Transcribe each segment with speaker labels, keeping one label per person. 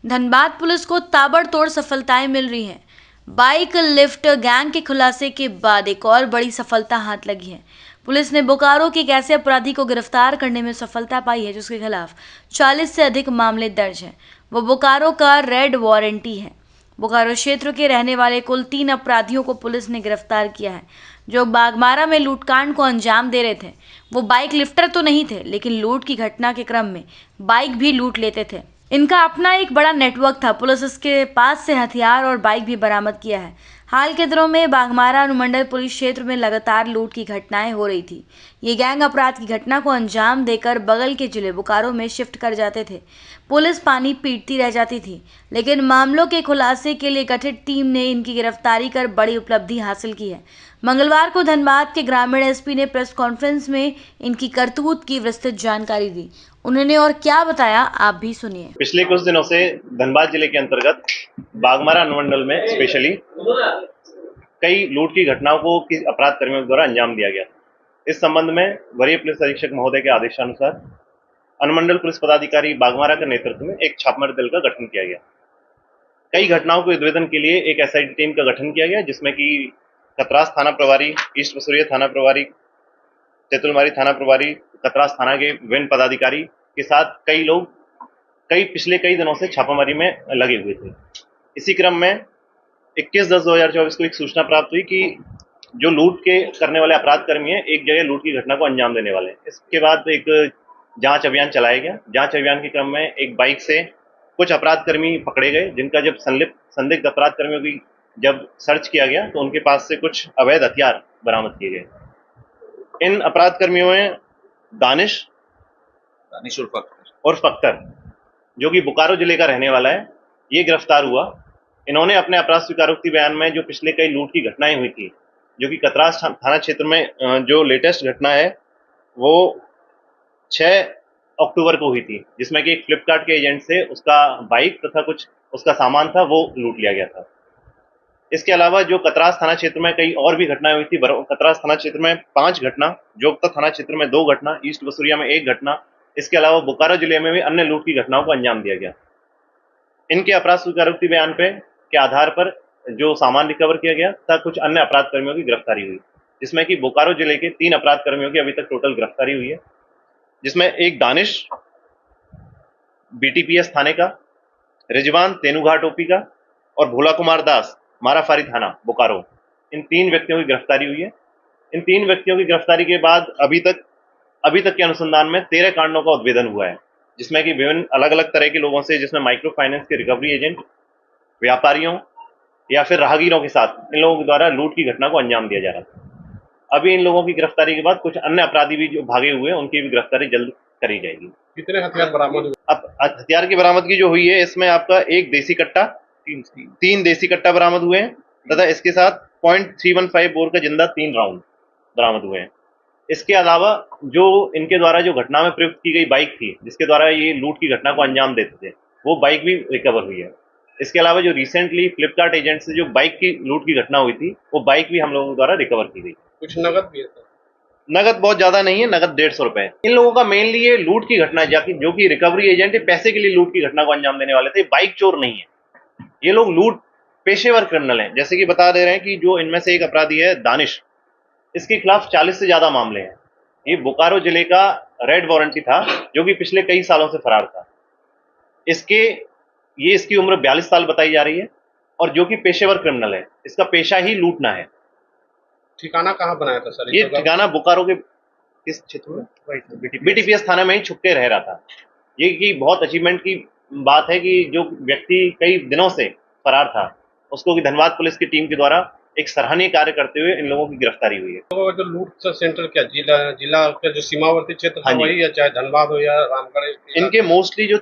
Speaker 1: Dhanbad police को ताबड़तोड़ सफलताएं मिल रही हैं। बाइक लिफ्ट गैंग के खुलासे के बाद एक और बड़ी सफलता हाथ लगी है। पुलिस ने बोकारो के एक ऐसे अपराधी को गिरफ्तार करने में सफलता पाई है जिसके खिलाफ 40 से अधिक मामले दर्ज हैं। वो बोकारो का रेड वारंटी है। बोकारो क्षेत्र के रहने वाले कुल 3 अपराधियों को पुलिस ने गिरफ्तार किया है, जो बागमारा में लूटकांड को अंजाम दे रहे थे। वो बाइक लिफ्टर तो नहीं थे, लेकिन लूट की घटना के क्रम में बाइक भी लूट लेते थे। इनका अपना एक बड़ा नेटवर्क था। पुलिस इसके पास से हथियार और बाइक भी बरामद किया है। हाल के दिनों में बागमारा अनुमंडल पुलिस क्षेत्र में लगातार लूट की घटनाएं हो रही थी। ये गैंग अपराध की घटना को अंजाम देकर बगल के जिले बोकारो में शिफ्ट कर जाते थे। पुलिस पानी पीटती रह जाती थी, लेकिन मामलों के खुलासे के लिए गठित टीम ने इनकी गिरफ्तारी कर बड़ी उपलब्धि हासिल की है। मंगलवार को धनबाद के ग्रामीण एसपी ने प्रेस कॉन्फ्रेंस में इनकी करतूत की विस्तृत जानकारी दी। उन्होंने और क्या बताया, आप भी सुनिए।
Speaker 2: पिछले कुछ दिनों से धनबाद जिले के अंतर्गत बागमारा अनुमंडल में स्पेशली कई लूट की घटनाओं को अपराध कर्मियों द्वारा अंजाम दिया गया। इस संबंध में वरीय पुलिस अधीक्षक महोदय के आदेशानुसार अनुमंडल पुलिस पदाधिकारी बागमारा के नेतृत्व में एक छापामारी दल का गठन किया गया। कई घटनाओं के उद्भेदन के लिए एक एसआईटी टीम का गठन किया गया, जिसमें कि कतरास थाना प्रभारी, ईस्ट बसुरिया थाना प्रभारी, तेतुलमारी थाना प्रभारी, कतरास थाना के विभिन्न पदाधिकारी के साथ कई लोग पिछले कई दिनों से छापामारी में लगे हुए थे। इसी क्रम में 21/10/2024 को एक सूचना प्राप्त हुई कि जो लूट के करने वाले अपराध कर्मी हैं, एक जगह लूट की घटना को अंजाम देने वाले हैं। इसके बाद एक जांच अभियान चलाया गया। जांच अभियान के क्रम में एक बाइक से कुछ अपराध कर्मी पकड़े गए, जिनका जब संदिग्ध अपराध कर्मियों की जब सर्च किया गया तो उनके पास से कुछ अवैध हथियार बरामद किए गए। इन अपराध कर्मियों में दानिश उर्फ अख्तर, जो कि बोकारो जिले का रहने वाला है, ये गिरफ्तार हुआ। इन्होंने अपने अपराध स्वीकारोक्ति बयान में जो पिछले कई लूट की घटनाएं हुई थी, जो कि कतरास थाना क्षेत्र में जो लेटेस्ट घटना है वो 6 अक्टूबर को हुई थी, जिसमें कि एक फ्लिपकार्ट के एजेंट से उसका बाइक तथा कुछ उसका सामान था वो लूट लिया गया था। इसके अलावा जो कतरास थाना क्षेत्र में कई और भी घटनाएं हुई थी। कतरास थाना क्षेत्र में 5 घटना, जोगता थाना क्षेत्र में 2 घटना, ईस्ट बसुरिया में 1 घटना, इसके अलावा बोकारो जिले में भी अन्य लूट की घटनाओं को अंजाम दिया गया। इनके अपराध स्वीकारोक्ति बयान के आधार पर जो सामान रिकवर किया गया तथा कुछ अन्य अपराध कर्मियों की गिरफ्तारी हुई, जिसमें कि बोकारो जिले के 3 अपराध कर्मियों की अभी तक टोटल गिरफ्तारी हुई है, जिसमें एक दानिश बीटीपीएस थाने का, रिजवान तेनुघाट ओपी का और भोला कुमार दास माराफारी थाना बोकारो, इन 3 व्यक्तियों की गिरफ्तारी हुई है। इन 3 व्यक्तियों की गिरफ्तारी के बाद अभी तक के अनुसंधान में 13 कांडों का उद्भेदन हुआ है, जिसमें कि विभिन्न अलग अलग तरह के लोगों से, जिसमें माइक्रो फाइनेंस के रिकवरी एजेंट, व्यापारियों या फिर राहगीरों के साथ इन लोगों के द्वारा लूट की घटना को अंजाम दिया जा रहा था। अभी इन लोगों की गिरफ्तारी के बाद कुछ अन्य अपराधी भी जो भागे हुए हैं उनकी भी गिरफ्तारी जल्द करी जाएगी।
Speaker 3: कितने हथियार बरामद हुए?
Speaker 2: अब हथियार की बरामदगी जो हुई है, इसमें आपका एक देसी कट्टा, 3 देसी कट्टा बरामद हुए हैं तथा इसके साथ .315 बोर का जिंदा 3 राउंड बरामद हुए हैं। इसके अलावा जो इनके द्वारा जो घटना में प्रयुक्त की गई बाइक थी, जिसके द्वारा ये लूट की घटना को अंजाम देते थे, वो बाइक भी रिकवर हुई है। इसके अलावा जो रिसेंटली फ्लिपकार्ट एजेंट से जो बाइक की लूट की घटना हुई थी, वो बाइक भी हम लोगों द्वारा रिकवर की गई।
Speaker 3: कुछ नगद भी है सर?
Speaker 2: नगद बहुत ज्यादा नहीं है, नगद 150 रुपए। इन लोगों का मेनली ये लूट की घटना है, जो कि रिकवरी एजेंट है, पैसे के लिए लूट की घटना को अंजाम देने वाले थे। बाइक चोर नहीं है, ये लोग लूट पेशेवर क्रिमिनल हैं। जैसे कि बता दे रहे हैं कि जो इनमें से एक अपराधी है दानिश, इसके खिलाफ 40 से ज्यादा मामले हैं। ये बोकारो जिले का रेड वारंटी था, जो कि पिछले कई सालों से फरार था। इसकी उम्र 42 साल बताई जा रही है और जो कि पेशेवर क्रिमिनल है, इसका पेशा ही लूटना है।
Speaker 3: ठिकाना कहाँ बनाया था सर?
Speaker 2: ये ठिकाना बोकारो के किस क्षेत्र में? बीटीपीएस थाना में ही छुप के रह रहा था। ये की बहुत अचीवमेंट की बात है कि जो व्यक्ति कई दिनों से फरार था, उसको कि धनबाद पुलिस की टीम के द्वारा एक सराहनीय कार्य करते हुए इन लोगों की गिरफ्तारी हुई है।
Speaker 3: तो जो लूट सेंटर क्या जिला का जो सीमावर्ती क्षेत्र था वही, या चाहे धनबाद हो या रामगढ़?
Speaker 2: इनके मोस्टली जो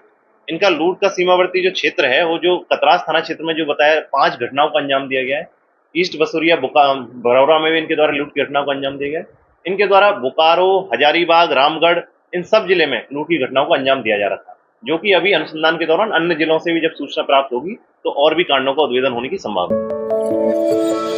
Speaker 2: इनका लूट का सीमावर्ती जो क्षेत्र है, वो जो कतरास थाना क्षेत्र में जो बताया 5 घटनाओं का अंजाम दिया गया है। ईस्ट बसुरिया बरौरा में भी इनके द्वारा लूट की घटनाओं को अंजाम दिया गया है। इनके द्वारा बोकारो, हजारीबाग, रामगढ़, इन सब जिले में लूट की घटनाओं को अंजाम दिया जा रहा था, जो कि अभी अनुसंधान के दौरान अन्य जिलों से भी जब सूचना प्राप्त होगी तो और भी कांडों का उद्भेदन होने की संभावना है।